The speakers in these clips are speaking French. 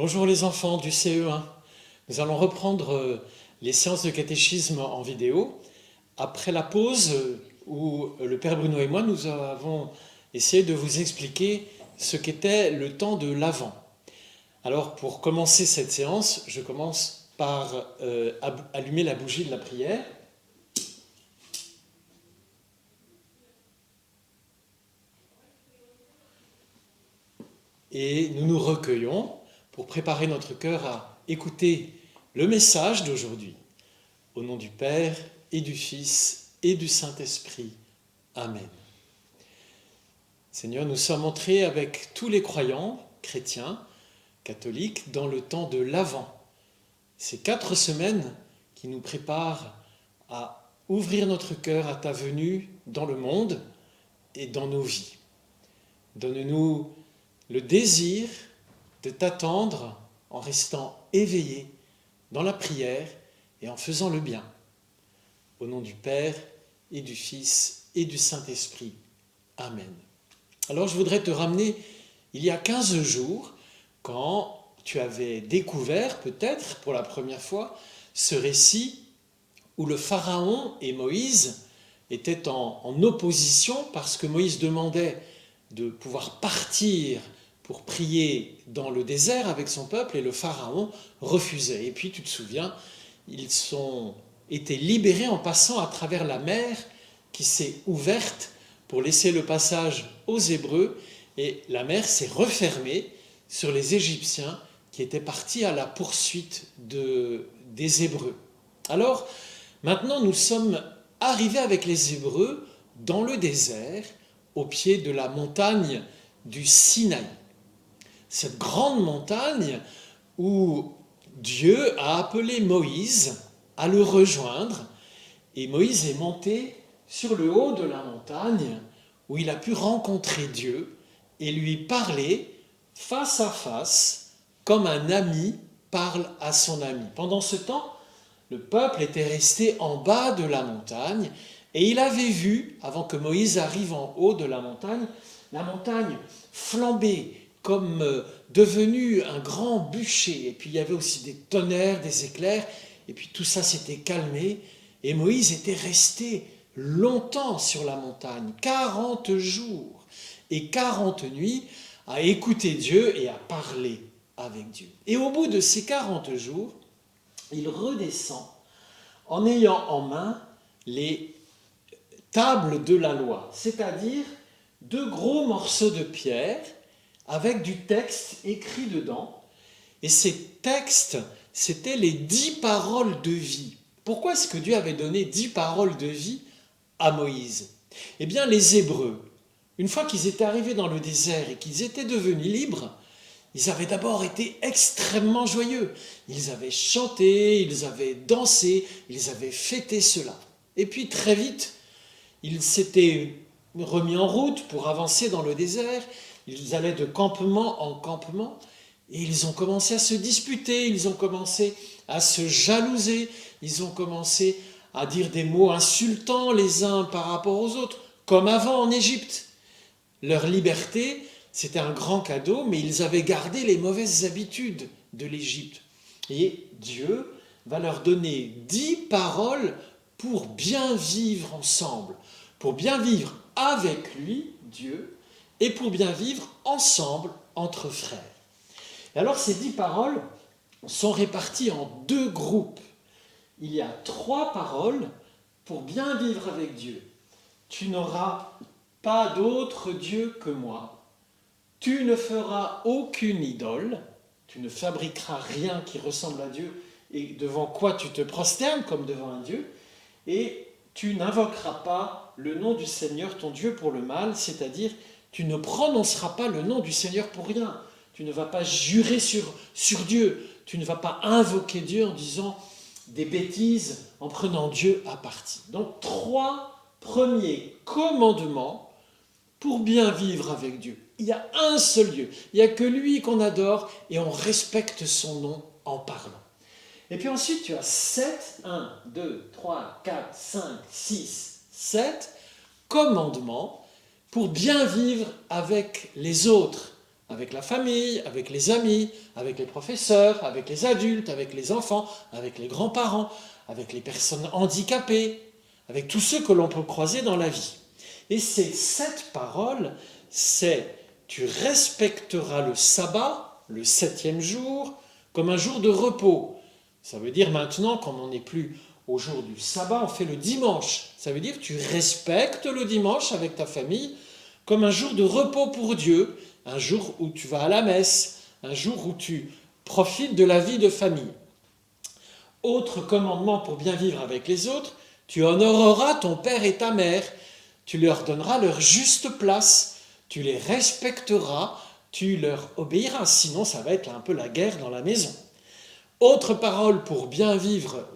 Bonjour les enfants du CE1. Nous allons reprendre les séances de catéchisme en vidéo. Après la pause où le Père Bruno et moi nous avons essayé de vous expliquer ce qu'était le temps de l'Avent. Alors pour commencer cette séance, je commence par allumer la bougie de la prière. Et nous nous recueillons pour préparer notre cœur à écouter le message d'aujourd'hui. Au nom du Père et du Fils et du Saint-Esprit. Amen. Seigneur, nous sommes entrés avec tous les croyants chrétiens, catholiques, dans le temps de l'Avent. Ces 4 semaines qui nous préparent à ouvrir notre cœur à ta venue dans le monde et dans nos vies. Donne-nous le désir de t'attendre en restant éveillés dans la prière et en faisant le bien. Au nom du Père et du Fils et du Saint-Esprit. Amen. Alors je voudrais te ramener il y a 15 jours, quand tu avais découvert peut-être pour la première fois ce récit où le Pharaon et Moïse étaient en opposition parce que Moïse demandait de pouvoir partir pour prier dans le désert avec son peuple et le Pharaon refusait. Et puis tu te souviens, ils ont été libérés en passant à travers la mer qui s'est ouverte pour laisser le passage aux Hébreux, et la mer s'est refermée sur les Égyptiens qui étaient partis à la poursuite des Hébreux. Alors, maintenant nous sommes arrivés avec les Hébreux dans le désert, au pied de la montagne du Sinaï. Cette grande montagne où Dieu a appelé Moïse à le rejoindre, et Moïse est monté sur le haut de la montagne où il a pu rencontrer Dieu et lui parler face à face comme un ami parle à son ami. Pendant ce temps, le peuple était resté en bas de la montagne et il avait vu, avant que Moïse arrive en haut de la montagne flamber comme devenu un grand bûcher. Et puis il y avait aussi des tonnerres, des éclairs, et puis tout ça s'était calmé. Et Moïse était resté longtemps sur la montagne, 40 jours et 40 nuits, à écouter Dieu et à parler avec Dieu. Et au bout de ces 40 jours, il redescend en ayant en main les tables de la loi, c'est-à-dire 2 gros morceaux de pierre avec du texte écrit dedans. Et ces textes, c'étaient les 10 paroles de vie. Pourquoi est-ce que Dieu avait donné 10 paroles de vie à Moïse? Eh bien, les Hébreux, une fois qu'ils étaient arrivés dans le désert et qu'ils étaient devenus libres, ils avaient d'abord été extrêmement joyeux. Ils avaient chanté, ils avaient dansé, ils avaient fêté cela. Et puis très vite, ils s'étaient remis en route pour avancer dans le désert. Ils allaient de campement en campement et ils ont commencé à se disputer, ils ont commencé à se jalouser, ils ont commencé à dire des mots insultants les uns par rapport aux autres, comme avant en Égypte. Leur liberté, c'était un grand cadeau, mais ils avaient gardé les mauvaises habitudes de l'Égypte. Et Dieu va leur donner 10 paroles pour bien vivre ensemble, pour bien vivre avec lui, Dieu, et pour bien vivre ensemble entre frères. Et alors ces 10 paroles sont réparties en 2 groupes. Il y a 3 paroles pour bien vivre avec Dieu. Tu n'auras pas d'autre Dieu que moi. Tu ne feras aucune idole. Tu ne fabriqueras rien qui ressemble à Dieu et devant quoi tu te prosternes comme devant un Dieu. Et tu n'invoqueras pas le nom du Seigneur ton Dieu pour le mal, c'est-à-dire tu ne prononceras pas le nom du Seigneur pour rien. Tu ne vas pas jurer sur Dieu. Tu ne vas pas invoquer Dieu en disant des bêtises, en prenant Dieu à partie. Donc 3 premiers commandements pour bien vivre avec Dieu. Il y a un seul Dieu. Il n'y a que lui qu'on adore et on respecte son nom en parlant. Et puis ensuite, tu as 7, 1, 2, 3, 4, 5, 6, 7 commandements pour bien vivre avec les autres, avec la famille, avec les amis, avec les professeurs, avec les adultes, avec les enfants, avec les grands-parents, avec les personnes handicapées, avec tous ceux que l'on peut croiser dans la vie. Et ces 7 paroles, c'est « tu respecteras le sabbat, le 7e jour, comme un jour de repos ». Ça veut dire maintenant, comme on n'est plus au jour du sabbat, on fait le dimanche. Ça veut dire tu respectes le dimanche avec ta famille comme un jour de repos pour Dieu, un jour où tu vas à la messe, un jour où tu profites de la vie de famille. Autre commandement pour bien vivre avec les autres, tu honoreras ton père et ta mère, tu leur donneras leur juste place, tu les respecteras, tu leur obéiras, sinon ça va être un peu la guerre dans la maison. Autre parole pour bien vivre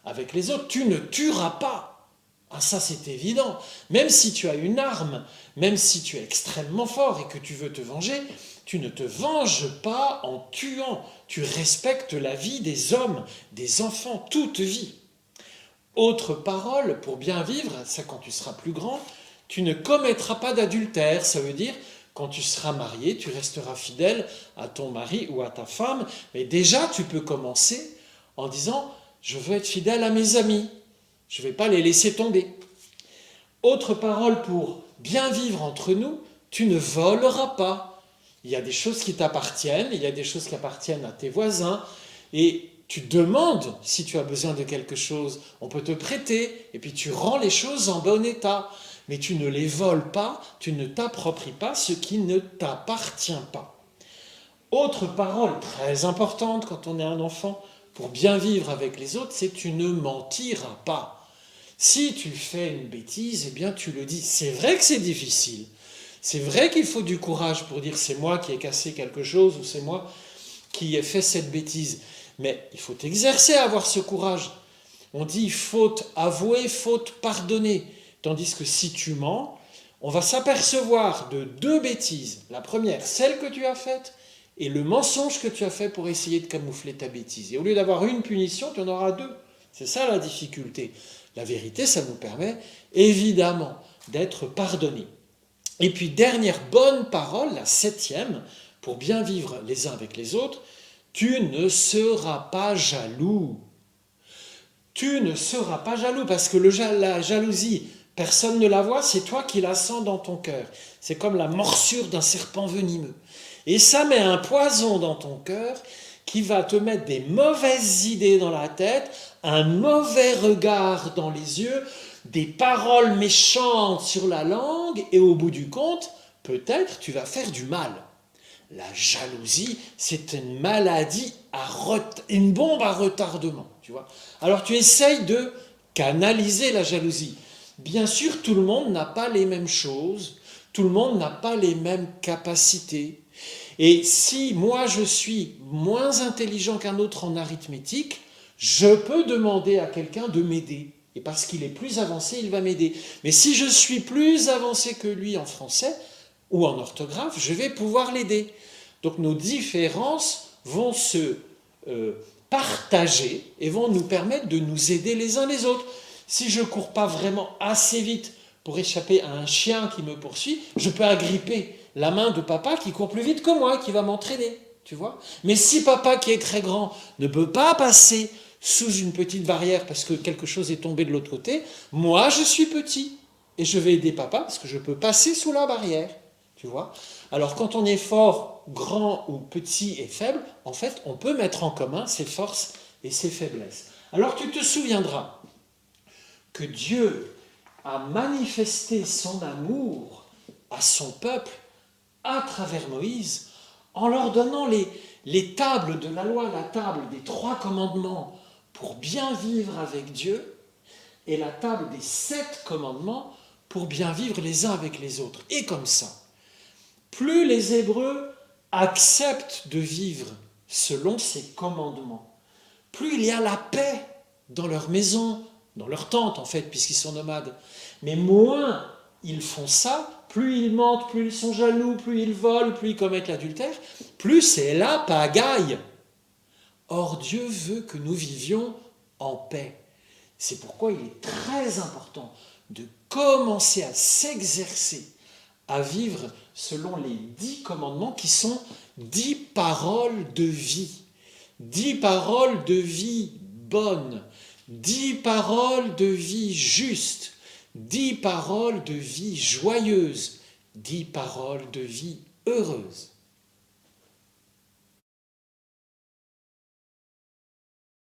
avec les autres, tu ne tueras pas. Ah, ça c'est évident. Même si tu as une arme, même si tu es extrêmement fort et que tu veux te venger, tu ne te venges pas en tuant. Tu respectes la vie des hommes, des enfants, toute vie. Autre parole pour bien vivre, ça quand tu seras plus grand, tu ne commettras pas d'adultère. Ça veut dire quand tu seras marié, tu resteras fidèle à ton mari ou à ta femme. Mais déjà, tu peux commencer en disant « je veux être fidèle à mes amis ». Je ne vais pas les laisser tomber. Autre parole pour bien vivre entre nous, tu ne voleras pas. Il y a des choses qui t'appartiennent, il y a des choses qui appartiennent à tes voisins, et tu demandes si tu as besoin de quelque chose, on peut te prêter, et puis tu rends les choses en bon état. Mais tu ne les voles pas, tu ne t'appropries pas ce qui ne t'appartient pas. Autre parole très importante quand on est un enfant, pour bien vivre avec les autres, c'est tu ne mentiras pas. Si tu fais une bêtise, eh bien tu le dis. C'est vrai que c'est difficile. C'est vrai qu'il faut du courage pour dire c'est moi qui ai cassé quelque chose ou c'est moi qui ai fait cette bêtise. Mais il faut exercer à avoir ce courage. On dit faute avouée, faute pardonnée. Tandis que si tu mens, on va s'apercevoir de 2 bêtises. La première, celle que tu as faite, et le mensonge que tu as fait pour essayer de camoufler ta bêtise. Et au lieu d'avoir une punition, tu en auras 2. C'est ça la difficulté. La vérité, ça nous permet évidemment d'être pardonnés. Et puis, dernière bonne parole, la 7e, pour bien vivre les uns avec les autres, tu ne seras pas jaloux. Tu ne seras pas jaloux, parce que la jalousie, personne ne la voit, c'est toi qui la sens dans ton cœur. C'est comme la morsure d'un serpent venimeux. Et ça met un poison dans ton cœur qui va te mettre des mauvaises idées dans la tête, un mauvais regard dans les yeux, des paroles méchantes sur la langue, et au bout du compte, peut-être tu vas faire du mal. La jalousie, c'est une maladie, une bombe à retardement. Tu vois. Alors tu essayes de canaliser la jalousie. Bien sûr, tout le monde n'a pas les mêmes choses, tout le monde n'a pas les mêmes capacités. Et si moi je suis moins intelligent qu'un autre en arithmétique, je peux demander à quelqu'un de m'aider. Et parce qu'il est plus avancé, il va m'aider. Mais si je suis plus avancé que lui en français ou en orthographe, je vais pouvoir l'aider. Donc nos différences vont se partager et vont nous permettre de nous aider les uns les autres. Si je ne cours pas vraiment assez vite pour échapper à un chien qui me poursuit, je peux agripper la main de papa qui court plus vite que moi, qui va m'entraîner, tu vois. Mais si papa qui est très grand ne peut pas passer sous une petite barrière parce que quelque chose est tombé de l'autre côté, moi je suis petit et je vais aider papa parce que je peux passer sous la barrière, tu vois. Alors quand on est fort, grand ou petit et faible, en fait on peut mettre en commun ses forces et ses faiblesses. Alors tu te souviendras que Dieu a manifesté son amour à son peuple à travers Moïse, en leur donnant les tables de la loi, la table des 3 commandements pour bien vivre avec Dieu, et la table des 7 commandements pour bien vivre les uns avec les autres. Et comme ça, plus les Hébreux acceptent de vivre selon ces commandements, plus il y a la paix dans leur maison, dans leur tente en fait, puisqu'ils sont nomades. Mais moins ils font ça, plus ils mentent, plus ils sont jaloux, plus ils volent, plus ils commettent l'adultère, plus c'est la pagaille. Or, Dieu veut que nous vivions en paix. C'est pourquoi il est très important de commencer à s'exercer à vivre selon les 10 commandements qui sont 10 paroles de vie. 10 paroles de vie bonnes, 10 paroles de vie justes, 10 paroles de vie joyeuses, 10 paroles de vie heureuses.